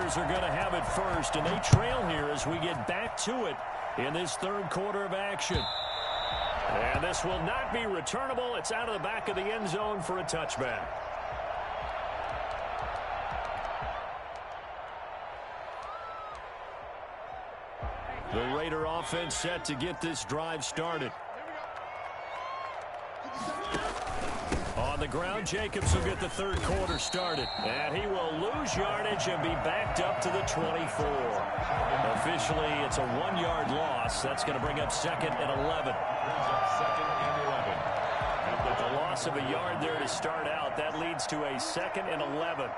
Bears are going to have it first, and they trail here as we get back to it in this third quarter of action. And this will not be returnable. It's out of the back of the end zone for a touchback. The Raider offense set to get this drive started. On the ground, Jacobs will get the third quarter started. And he will lose yardage and be backed up to the 24. Officially, it's a 1-yard loss. That's going to bring up second and 11. A loss of a yard there to start out. That leads to a second and 11.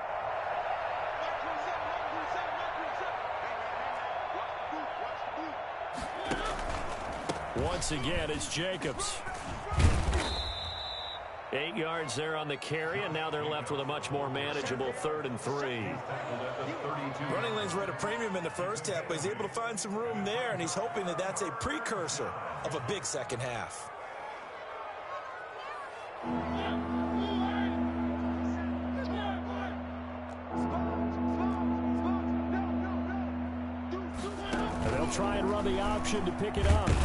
Once again, it's Jacobs. 8 yards there on the carry, and now they're left with a much more manageable 3rd and 3. Running lanes were at a premium in the first half, but he's able to find some room there, and he's hoping that that's a precursor of a big second half. And they'll try and run the option to pick it up. And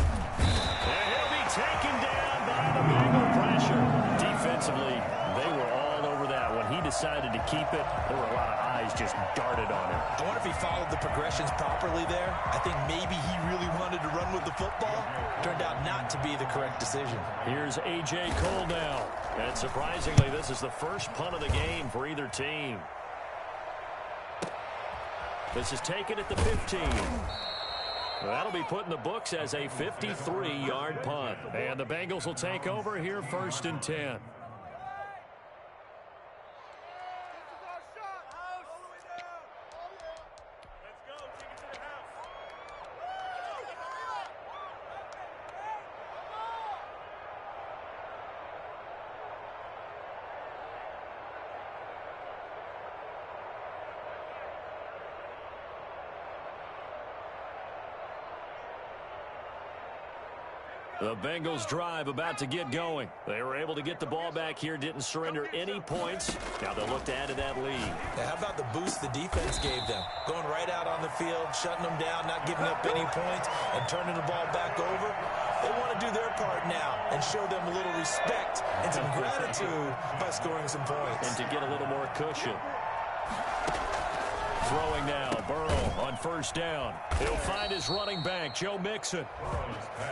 he'll be taken down by the Bengal pressure. Defensively, they were all over that. When he decided to keep it, there were a lot of eyes just darted on him. I wonder if he followed the progressions properly there. I think maybe he really wanted to run with the football. Turned out not to be the correct decision. Here's A.J. Cole now. And surprisingly, this is the first punt of the game for either team. This is taken at the 15. That'll be put in the books as a 53-yard punt. And the Bengals will take over here 1st and 10. The Bengals drive about to get going. They were able to get the ball back here, didn't surrender any points. Now they'll look to add to that lead. Now, how about the boost the defense gave them? Going right out on the field, shutting them down, not giving up any points, and turning the ball back over. They want to do their part now and show them a little respect and some gratitude by scoring some points. And to get a little more cushion. Throwing now, Burrow on 1st down. He'll find his running back, Joe Mixon.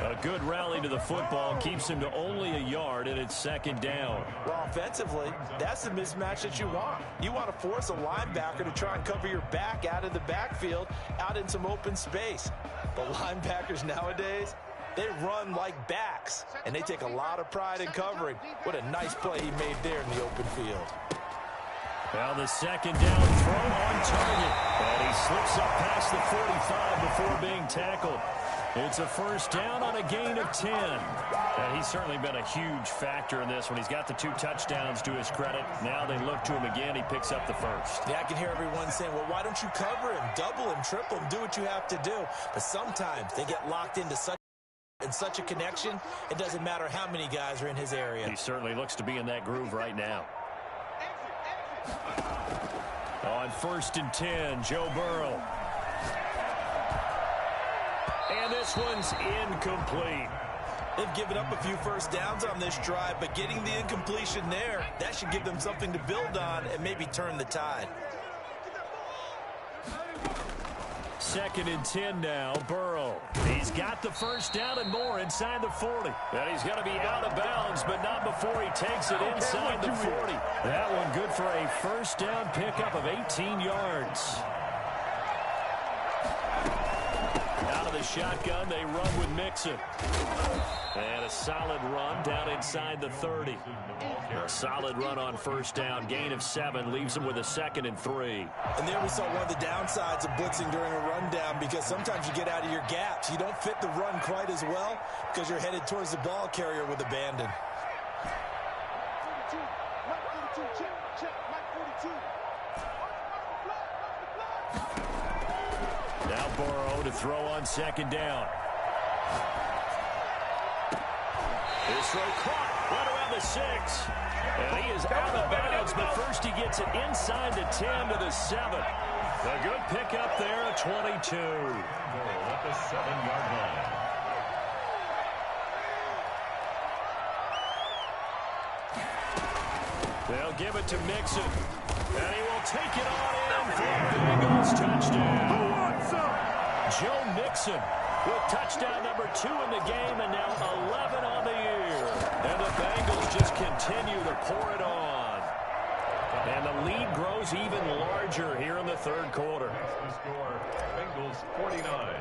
A good rally to the football keeps him to only a yard, and it's 2nd down. Well, offensively, that's the mismatch that you want. You want to force a linebacker to try and cover your back out of the backfield, out in some open space. But linebackers nowadays, they run like backs, and they take a lot of pride in covering. What a nice play he made there in the open field. Now the 2nd down throw on target. And he slips up past the 45 before being tackled. It's a 1st down on a gain of 10. And he's certainly been a huge factor in this when he's got the 2 touchdowns to his credit. Now they look to him again. He picks up the 1st. Yeah, I can hear everyone saying, well, why don't you cover him, double him, triple him, do what you have to do. But sometimes they get locked into such a connection, it doesn't matter how many guys are in his area. He certainly looks to be in that groove right now. On 1st and 10, Joe Burrow. And this one's incomplete. They've given up a few 1st downs on this drive, but getting the incompletion there, that should give them something to build on and maybe turn the tide. 2nd and 10 now, Burrow. He's got the 1st down and more inside the 40. And he's going to be out of bounds, but not before he takes it inside the 40. That one good for a 1st down pickup of 18 yards. Out of the shotgun, they run with Mixon. And a solid run down inside the 30. A solid run on 1st down. Gain of 7 leaves them with a 2nd and 3. And there we saw one of the downsides of blitzing during a rundown, because sometimes you get out of your gaps. You don't fit the run quite as well because you're headed towards the ball carrier with abandon. Now Burrow to throw on 2nd down. His throw caught right around the 6. And he is out of bounds, but first he gets it inside the 10 to the 7. A good pickup there at 22. Goal at the 7-yard line. They'll give it to Mixon. And he will take it on in for a Bengals touchdown. Who wants some? Joe Mixon with touchdown number 2 in the game and now 11 on the year. And the Bengals just continue to pour it on. And the lead grows even larger here in the third quarter. The score, Bengals 49.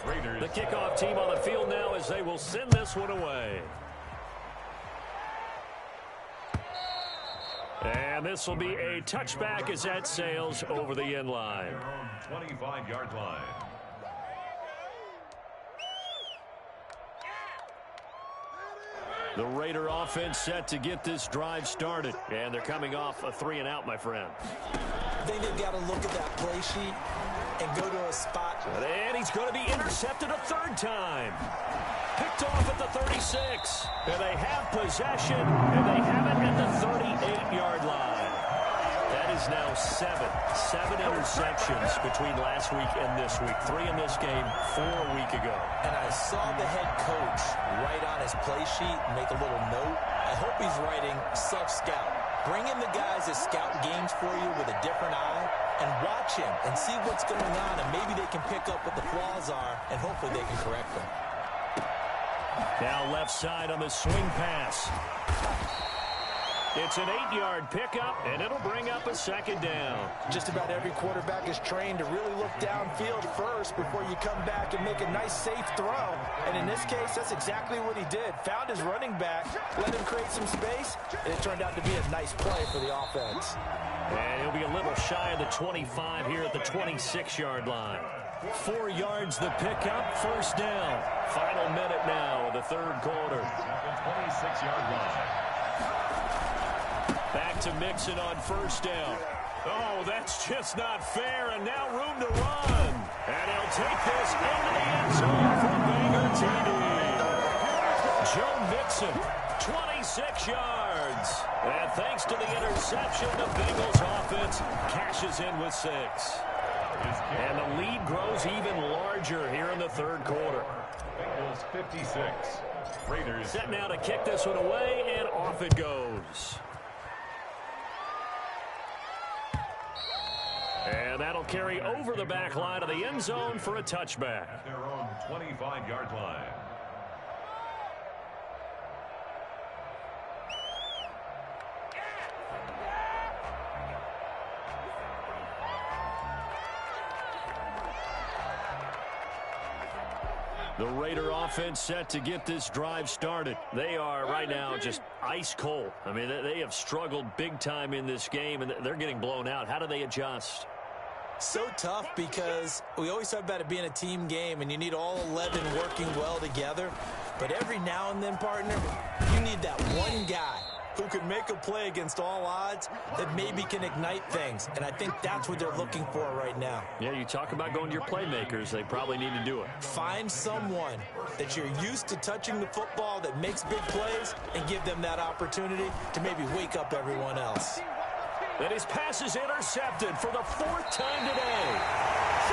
Raiders. The kickoff team on the field now as they will send this one away. And this will be a touchback as that sails over the end line. 25-yard line. The Raider offense set to get this drive started. And they're coming off a 3-and-out, my friend. I think they've got to look at that play sheet and go to a spot. And he's going to be intercepted a third time. Picked off at the 36. And they have possession, and they have it at the 38-yard line. That is now 7 interceptions between last week and this week. 3 in this game, 4 a week ago. And I saw the head coach write on his play sheet and make a little note. I hope he's writing self-scout. Bring in the guys that scout games for you with a different eye and watch him and see what's going on, and maybe they can pick up what the flaws are, and hopefully they can correct them. Now left side on the swing pass. It's an 8-yard pickup, and it'll bring up a second down. Just about every quarterback is trained to really look downfield first before you come back and make a nice, safe throw. And in this case, that's exactly what he did. Found his running back, let him create some space, and it turned out to be a nice play for the offense. And he'll be a little shy of the 25 here at the 26-yard line. 4 yards the pickup, first down. Final minute now of the third quarter. The 26-yard line. Back to Mixon on first down. Oh, that's just not fair, and now room to run. And he'll take this into the end zone for Banger TD. Joe Mixon, 26 yards. And thanks to the interception, the Bengals offense cashes in with 6. And the lead grows even larger here in the third quarter. Bengals 56. Raiders. Set now to kick this one away, and off it goes. And that'll carry over the back line of the end zone for a touchback. At their own 25-yard line. The Raider offense set to get this drive started. They are right now just ice cold. I mean, they have struggled big time in this game, and they're getting blown out. How do they adjust? So tough because we always talk about it being a team game, and you need all 11 working well together. But every now and then, partner, you need that one guy who can make a play against all odds that maybe can ignite things. And I think that's what they're looking for right now. Yeah, you talk about going to your playmakers. They probably need to do it. Find someone that you're used to touching the football that makes big plays and give them that opportunity to maybe wake up everyone else. And his pass is intercepted for the 4th time today.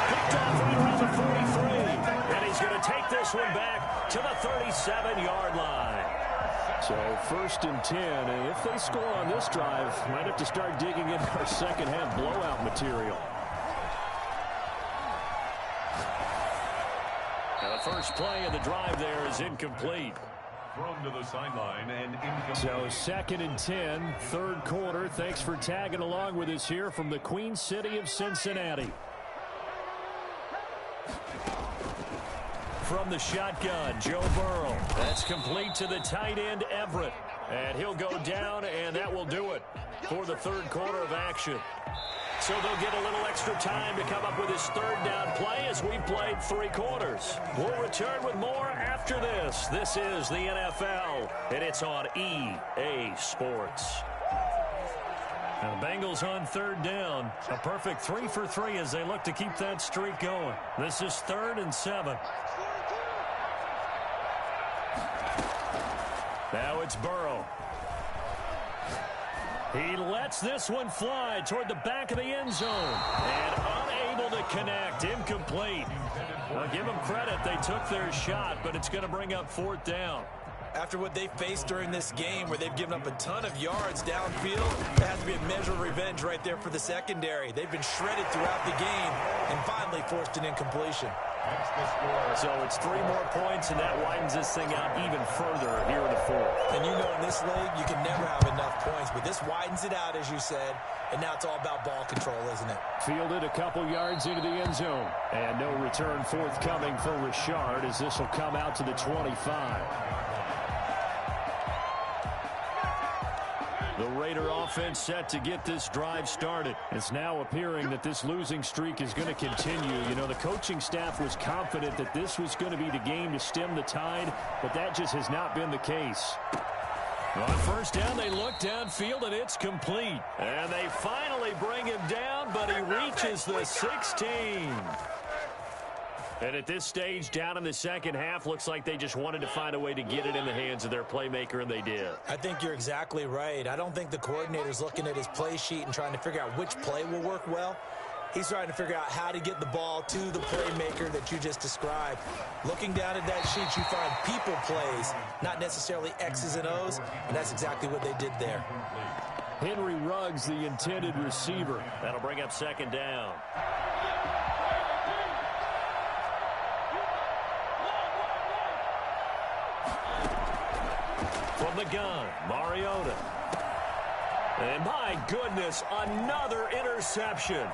Picked off right around the 43. And he's going to take this one back to the 37-yard line. So 1st and 10, and if they score on this drive, might have to start digging into our second half blowout material. Now the first play of the drive there is incomplete. Thrown to the sideline and incomplete. So 2nd and 10, third quarter. Thanks for tagging along with us here from the Queen City of Cincinnati. From the shotgun, Joe Burrow. That's complete to the tight end, Everett. And he'll go down, and that will do it for the third quarter of action. So they'll get a little extra time to come up with his third down play as we've played 3 quarters. We'll return with more after this. This is the NFL, and it's on EA Sports. And the Bengals on third down. A perfect 3 for 3 as they look to keep that streak going. This is 3rd and 7. Now it's Burrow. He lets this one fly toward the back of the end zone. And connect. Incomplete. I'll give them credit. They took their shot, but it's going to bring up 4th down. After what they faced during this game where they've given up a ton of yards downfield, there has to be a measure of revenge right there for the secondary. They've been shredded throughout the game and finally forced an incompletion. So it's 3 more points, and that widens this thing out even further here in the 4th. And you know in this league, you can never have enough points, but this widens it out, as you said, and now it's all about ball control, isn't it? Fielded a couple yards into the end zone. And no return forthcoming for Richard as this will come out to the 25. The Raider offense set to get this drive started. It's now appearing that this losing streak is going to continue. You know, the coaching staff was confident that this was going to be the game to stem the tide, but that just has not been the case. On 1st down, they look downfield, and it's complete. And they finally bring him down, but he reaches the 16. And at this stage, down in the second half, looks like they just wanted to find a way to get it in the hands of their playmaker, and they did. I think you're exactly right. I don't think the coordinator's looking at his play sheet and trying to figure out which play will work well. He's trying to figure out how to get the ball to the playmaker that you just described. Looking down at that sheet, you find people plays, not necessarily X's and O's, and that's exactly what they did there. Henry Ruggs, the intended receiver. That'll bring up 2nd down. From the gun, Mariota. And my goodness, another interception.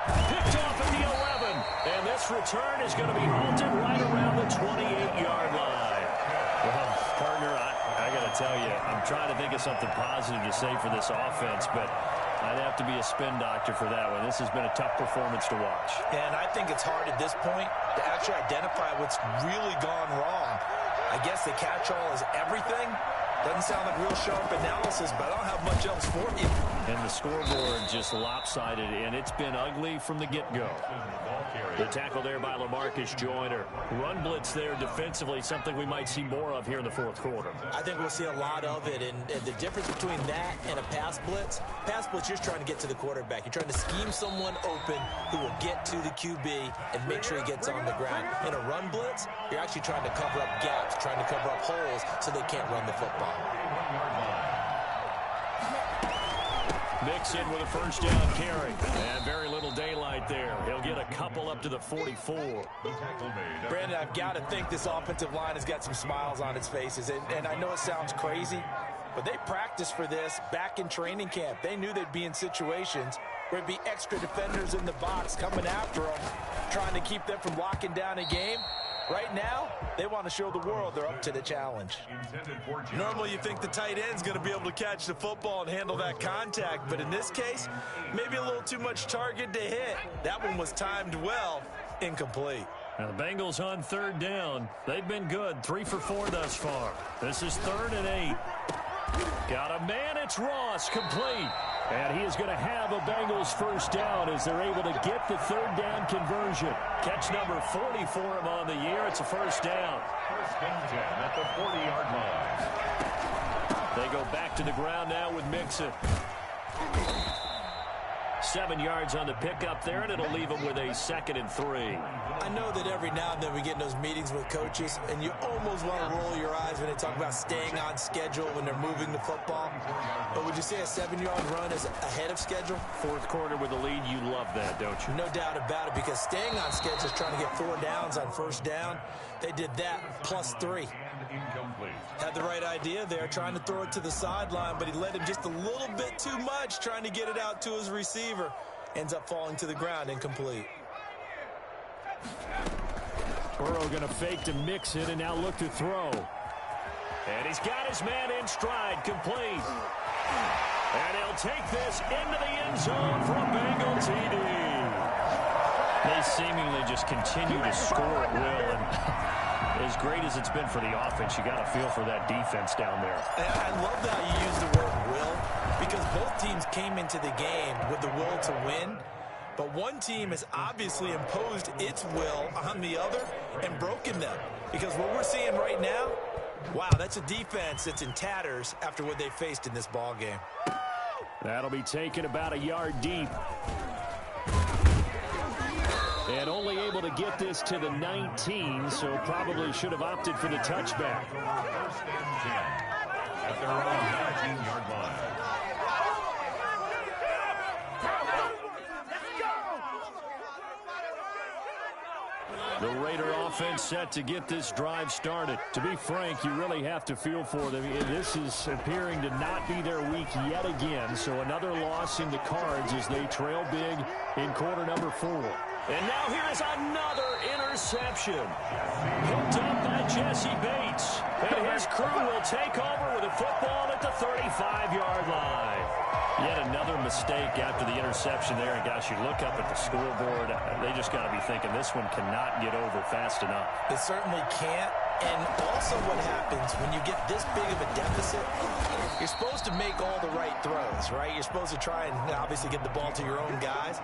Picked off at the 11. And this return is going to be halted right around the 28-yard line. Well, partner, I got to tell you, I'm trying to think of something positive to say for this offense, but I'd have to be a spin doctor for that one. This has been a tough performance to watch. And I think it's hard at this point to actually identify what's really gone wrong. I guess the catch-all is everything. Doesn't sound like real sharp analysis, but I don't have much else for you. And the scoreboard just lopsided, and it's been ugly from the get-go. The tackle there by LaMarcus Joyner. Run blitz there defensively, something we might see more of here in the 4th quarter. I think we'll see a lot of it, and the difference between that and a pass blitz, you're just trying to get to the quarterback. You're trying to scheme someone open who will get to the QB and make sure he gets on the ground. In a run blitz, you're actually trying to cover up gaps, trying to cover up holes so they can't run the football. Mixon with a 1st down carry. And very little daylight there. He'll get a couple up to the 44. Brandon, I've got to think this offensive line has got some smiles on its faces. And I know it sounds crazy, but they practiced for this back in training camp. They knew they'd be in situations where there'd be extra defenders in the box coming after them, trying to keep them from locking down a game. Right now, they want to show the world they're up to the challenge. Normally, you think the tight end's going to be able to catch the football and handle that contact, but in this case, maybe a little too much target to hit. That one was timed well, incomplete. Now the Bengals on 3rd down. They've been good, 3 for 4 thus far. This is 3rd and 8. Got a man, it's Ross, complete. And he is going to have a Bengals 1st down as they're able to get the 3rd down conversion. Catch number 40 for him on the year. It's a 1st down. 1st and 10 at the 40-yard line. They go back to the ground now with Mixon. 7 yards on the pickup there, and it'll leave them with a 2nd and 3. I know that every now and then we get in those meetings with coaches, and you almost want to roll your eyes when they talk about staying on schedule when they're moving the football. But would you say a 7-yard run is ahead of schedule? 4th quarter with the lead, you love that, don't you? No doubt about it, because staying on schedule is trying to get 4 downs on 1st down. They did that plus 3. Had the right idea there, trying to throw it to the sideline, but he led him just a little bit too much, trying to get it out to his receiver. Ends up falling to the ground, incomplete. Burrow going to fake to Mixon and now look to throw. And he's got his man in stride, complete. And he'll take this into the end zone for a Bengal TD. They seemingly just continue to score at will, and as great as it's been for the offense, you got to feel for that defense down there. I love that you use the word will, because both teams came into the game with the will to win, but one team has obviously imposed its will on the other and broken them. Because what we're seeing right now, wow, that's a defense that's in tatters after what they faced in this ball game. That'll be taken about a yard deep. And only able to get this to the 19, so probably should have opted for the touchback. First and 10 at their own 19-yard line. The Raider offense set to get this drive started. To be frank, you really have to feel for them. This is appearing to not be their week yet again, so another loss in the cards as they trail big in quarter number 4. And now here is another interception. Picked up by Jesse Bates. And his crew will take over with a football at the 35-yard line. Yet another mistake after the interception there. And, gosh, you look up at the scoreboard, they just got to be thinking this one cannot get over fast enough. It certainly can't. And also what happens when you get this big of a deficit, you're supposed to make all the right throws, right? You're supposed to try and obviously get the ball to your own guys.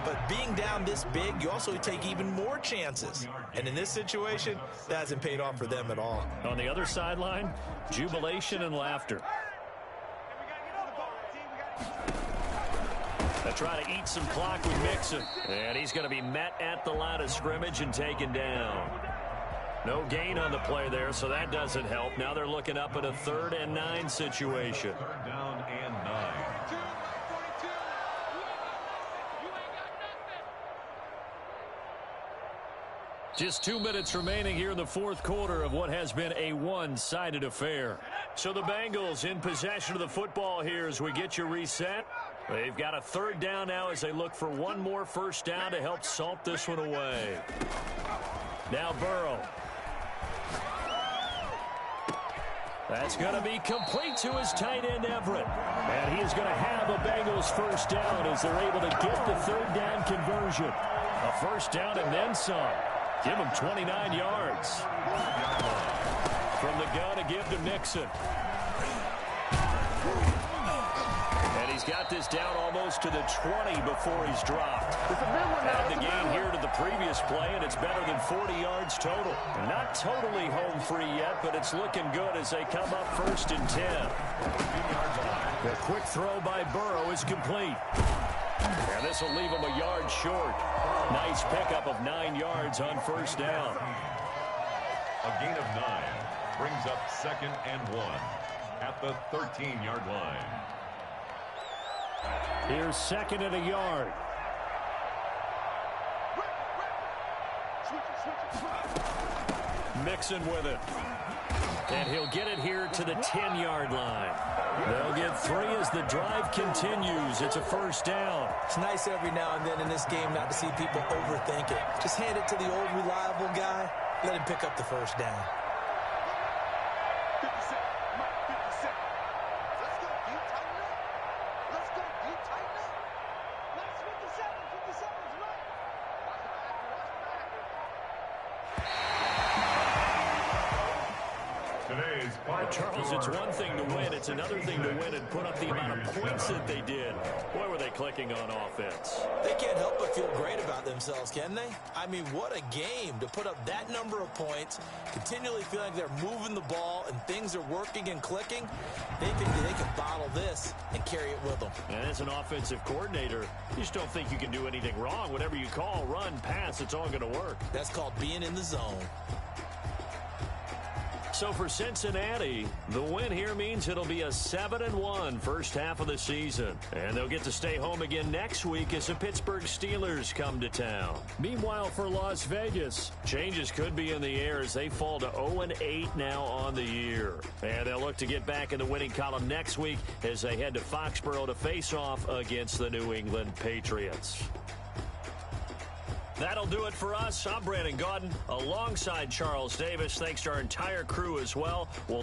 But being down this big, you also take even more chances. And in this situation, that hasn't paid off for them at all. On the other sideline, jubilation and laughter. They try to eat some clock with Mixon. And he's going to be met at the line of scrimmage and taken down. No gain on the play there, so that doesn't help. Now they're looking up at a 3rd and 9 situation. 3rd down and 9. Just 2 minutes remaining here in the 4th quarter of what has been a one-sided affair. So the Bengals in possession of the football here as we get you reset. They've got a 3rd down now as they look for one more first down to help salt this one away. Now Burrow. That's going to be complete to his tight end, Everett. And he is going to have a Bengals first down as they're able to get the 3rd down conversion. A first down and then some. Give him 29 yards. From the gun to give to Mixon. And he's got this down almost to the 20 before he's dropped. Add the gain here to the previous play, and it's better than 40 yards total. Not totally home free yet, but it's looking good as they come up 1st and 10. The quick throw by Burrow is complete. And this will leave him a yard short. Nice pickup of 9 yards on first down. A gain of 9 brings up 2nd and 1 at the 13-yard line. Here's 2nd and a yard. Mixon with it. And he'll get it here to the 10-yard line. They'll get 3 as the drive continues. It's a first down. It's nice every now and then in this game not to see people overthink it. Just hand it to the old reliable guy. Let him pick up the first down. Charles, it's one thing to win. It's another thing to win and put up the amount of points that they did. Boy, were they clicking on offense. They can't help but feel great about themselves, can they? I mean, what a game to put up that number of points, continually feeling like they're moving the ball and things are working and clicking. They think that they can bottle this and carry it with them. And as an offensive coordinator, you just don't think you can do anything wrong. Whatever you call, run, pass, it's all going to work. That's called being in the zone. So for Cincinnati, the win here means it'll be a 7-1 first half of the season. And they'll get to stay home again next week as the Pittsburgh Steelers come to town. Meanwhile, for Las Vegas, changes could be in the air as they fall to 0-8 now on the year. And they'll look to get back in the winning column next week as they head to Foxborough to face off against the New England Patriots. That'll do it for us. I'm Brandon Gaudin alongside Charles Davis. Thanks to our entire crew as well. We'll